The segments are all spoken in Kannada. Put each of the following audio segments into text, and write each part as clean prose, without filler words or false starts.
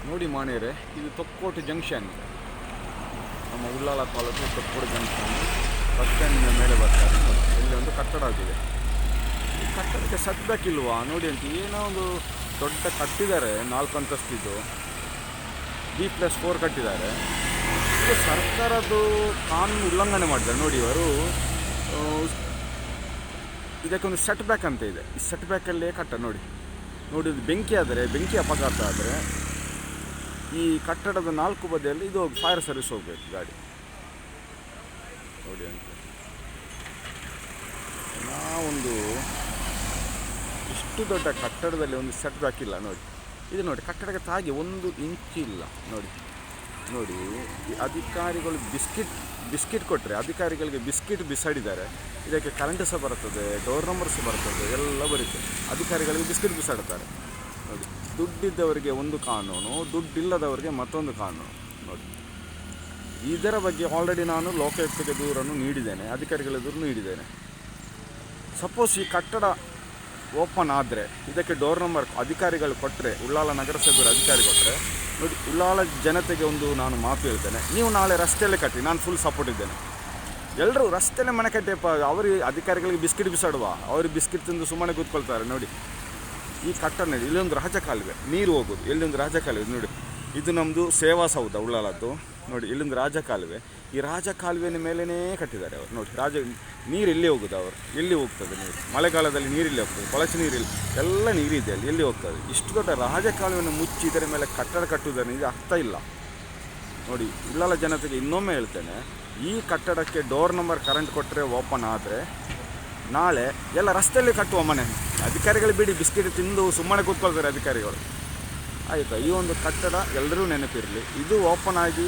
ನೋಡಿ ಮಾಣಿಯರೆ, ಇದು ತೊಕ್ಕೋಟು ಜಂಕ್ಷನ್. ನಮ್ಮ ಉಳ್ಳಾಲ ತಾಲೂಕು ತೊಕ್ಕೋಟು ಜಂಕ್ಷನ್ ಬಸ್ ಸ್ಟ್ಯಾಂಡಿನ ಮೇಲೆ ಬರ್ತಾರೆ. ನೋಡಿ ಇಲ್ಲಿ ಒಂದು ಕಟ್ಟಡ ಆಗಿದೆ. ಈ ಕಟ್ಟಡಕ್ಕೆ ಸೆಟ್ಬ್ಯಾಕ್ ಇಲ್ವಾ ನೋಡಿ ಅಂತ, ಏನೋ ಒಂದು ದೊಡ್ಡ ಕಟ್ಟಿದ್ದಾರೆ, 4 ಅಂತಸ್ತಿದ್ದು B+4 ಕಟ್ಟಿದ್ದಾರೆ. ಇದು ಸರ್ಕಾರದ್ದು ಕಾನೂನು ಉಲ್ಲಂಘನೆ ಮಾಡಿದ್ದಾರೆ ನೋಡಿ ಇವರು. ಇದಕ್ಕೊಂದು ಸೆಟ್ ಬ್ಯಾಕ್ ಅಂತ ಇದೆ. ಈ ಸೆಟ್ ಬ್ಯಾಕಲ್ಲೇ ಕಟ್ಟ ನೋಡಿ ನೋಡಿ ಇದು ಬೆಂಕಿ ಆದರೆ, ಬೆಂಕಿ ಅಪಘಾತ ಆದರೆ ಈ ಕಟ್ಟಡದ 4 ಬದಿಯಲ್ಲಿ ಇದು ಫೈರ್ ಸರ್ವಿಸ್ ಹೋಗಬೇಕು ಗಾಡಿ ನೋಡಿ ಅಂತ. ನಾವೊಂದು ಇಷ್ಟು ದೊಡ್ಡ ಕಟ್ಟಡದಲ್ಲಿ ಒಂದು ಸೆಟ್ ಬ್ಯಾಕ್ ಇಲ್ಲ ನೋಡಿ. ಇದು ನೋಡಿ ಕಟ್ಟಡಕ್ಕೆ ತಾಗಿ 1 ಇಂಚ್ ಇಲ್ಲ ನೋಡಿ. ನೋಡಿ ಈ ಅಧಿಕಾರಿಗಳು ಬಿಸ್ಕಿಟ್ ಕೊಟ್ಟರೆ, ಅಧಿಕಾರಿಗಳಿಗೆ ಬಿಸ್ಕಿಟ್ ಬಿಸಾಡಿದ್ದಾರೆ. ಇದಕ್ಕೆ ಕರೆಂಟ್ ಸಹ ಬರ್ತದೆ, ಡೋರ್ ನಂಬರ್ ಸಹ ಬರ್ತದೆ, ಎಲ್ಲ ಬರುತ್ತೆ. ಅಧಿಕಾರಿಗಳಿಗೆ ಬಿಸ್ಕಿಟ್ ಬಿಸಾಡ್ತಾರೆ ನೋಡಿ. ದುಡ್ಡಿದ್ದವರಿಗೆ ಒಂದು ಕಾನೂನು, ದುಡ್ಡಿಲ್ಲದವರಿಗೆ ಮತ್ತೊಂದು ಕಾನೂನು ನೋಡಿ. ಇದರ ಬಗ್ಗೆ ಆಲ್ರೆಡಿ ನಾನು ಲೋಕಾಯುಕ್ತಕ್ಕೆ ದೂರನ್ನು ನೀಡಿದ್ದೇನೆ, ಅಧಿಕಾರಿಗಳ ದೂರು ನೀಡಿದ್ದೇನೆ. ಸಪೋಸ್ ಈ ಕಟ್ಟಡ ಓಪನ್ ಆದರೆ ಇದಕ್ಕೆ ಡೋರ್ ನಂಬರ್ ಅಧಿಕಾರಿಗಳು ಕೊಟ್ಟರೆ, ಉಳ್ಳಾಲ ನಗರಸಭೆಯ ಅಧಿಕಾರಿ ಕೊಟ್ಟರೆ ನೋಡಿ, ಉಳ್ಳಾಲ ಜನತೆಗೆ ಒಂದು ನಾನು ಮಾತು ಹೇಳ್ತೇನೆ, ನೀವು ನಾಳೆ ರಸ್ತೆಯಲ್ಲೇ ಕಟ್ಟಿ, ನಾನು ಫುಲ್ ಸಪೋರ್ಟ್ ಇದ್ದೇನೆ. ಎಲ್ಲರೂ ರಸ್ತೆಯಲ್ಲೇ ಮನೆ ಕಟ್ಟಿಯಪ್ಪ. ಅವರಿಗೆ ಅಧಿಕಾರಿಗಳಿಗೆ ಬಿಸ್ಕಿಟ್ ಬಿಸಾಡುವ, ಅವ್ರಿಗೆ ಬಿಸ್ಕಿಟ್ ತಿಂದು ಸುಮ್ಮನೆ ಕೂತ್ಕೊಳ್ತಾರೆ ನೋಡಿ. ಈ ಕಟ್ಟಡ ನೋಡಿ, ಇಲ್ಲೊಂದು ರಾಜಕಾಲುವೆ, ನೀರು ಹೋಗೋದು, ಇಲ್ಲೊಂದು ರಾಜಕಾಲುವೆ ನೋಡಿ. ಇದು ನಮ್ಮದು ಸೇವಾ ಸೌಧ ಉಳ್ಳಾಲದ್ದು ನೋಡಿ. ಇಲ್ಲೊಂದು ರಾಜಕಾಲುವೆ, ಈ ರಾಜಕಾಲುವೆನ ಮೇಲೇ ಕಟ್ಟಿದ್ದಾರೆ ಅವರು ನೋಡಿ. ನೀರು ಎಲ್ಲಿ ಹೋಗೋದು, ಅವರು ಎಲ್ಲಿ ಹೋಗ್ತದೆ ನೀರು? ಮಳೆಗಾಲದಲ್ಲಿ ನೀರಿಲ್ಲಿ ಹೋಗ್ತದೆ, ಕೊಳಚೆ ನೀರಿಲ್ಲ, ಎಲ್ಲ ನೀರಿದೆ ಅಲ್ಲಿ, ಎಲ್ಲಿ ಹೋಗ್ತದೆ? ಇಷ್ಟು ದೊಡ್ಡ ರಾಜಕಾಲುವೆಯನ್ನು ಮುಚ್ಚಿ ಇದರ ಮೇಲೆ ಕಟ್ಟಡ ಕಟ್ಟುವುದನ್ನು ಇದು ಅರ್ಥ ಇಲ್ಲ ನೋಡಿ. ಉಳ್ಳಾಲ ಜನತೆಗೆ ಇನ್ನೊಮ್ಮೆ ಹೇಳ್ತೇನೆ, ಈ ಕಟ್ಟಡಕ್ಕೆ ಡೋರ್ ನಂಬರ್ ಕರೆಂಟ್ ಕೊಟ್ಟರೆ ಓಪನ್ ಆದರೆ ನಾಳೆ ಎಲ್ಲ ರಸ್ತೆಯಲ್ಲಿ ಕಟ್ಟುವ ಮನೆ. ಅಧಿಕಾರಿಗಳು ಬಿಡಿ, ಬಿಸ್ಕಿಟ್ ತಿಂದು ಸುಮ್ಮನೆ ಕೂತ್ಕೊಳ್ತಾರೆ ಅಧಿಕಾರಿಗಳು, ಆಯಿತಾ? ಈ ಒಂದು ಕಟ್ಟಡ ಎಲ್ಲರೂ ನೆನಪಿರಲಿ. ಇದು ಓಪನ್ ಆಗಿ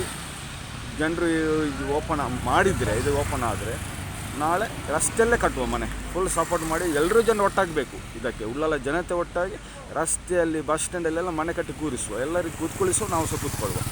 ಜನರು ಇದು ಓಪನ್ ಮಾಡಿದರೆ, ಇದು ಓಪನ್ ಆದರೆ ನಾಳೆ ರಸ್ತೆಯಲ್ಲೇ ಕಟ್ಟುವ ಮನೆ. ಫುಲ್ ಸಪೋರ್ಟ್ ಮಾಡಿ, ಎಲ್ಲರೂ ಜನರು ಒಟ್ಟಾಗಬೇಕು ಇದಕ್ಕೆ. ಉಳ್ಳಾಲ ಜನತೆ ಒಟ್ಟಾಗಿ ರಸ್ತೆಯಲ್ಲಿ, ಬಸ್ ಸ್ಟ್ಯಾಂಡಲ್ಲೆಲ್ಲ ಮನೆ ಕಟ್ಟಿ ಕೂರಿಸುವ, ಎಲ್ಲರಿಗೂ ಕೂತ್ಕೊಳ್ಳಿಸುವ, ನಾವು ಸಹ ಕೂತ್ಕೊಳ್ಳುವ.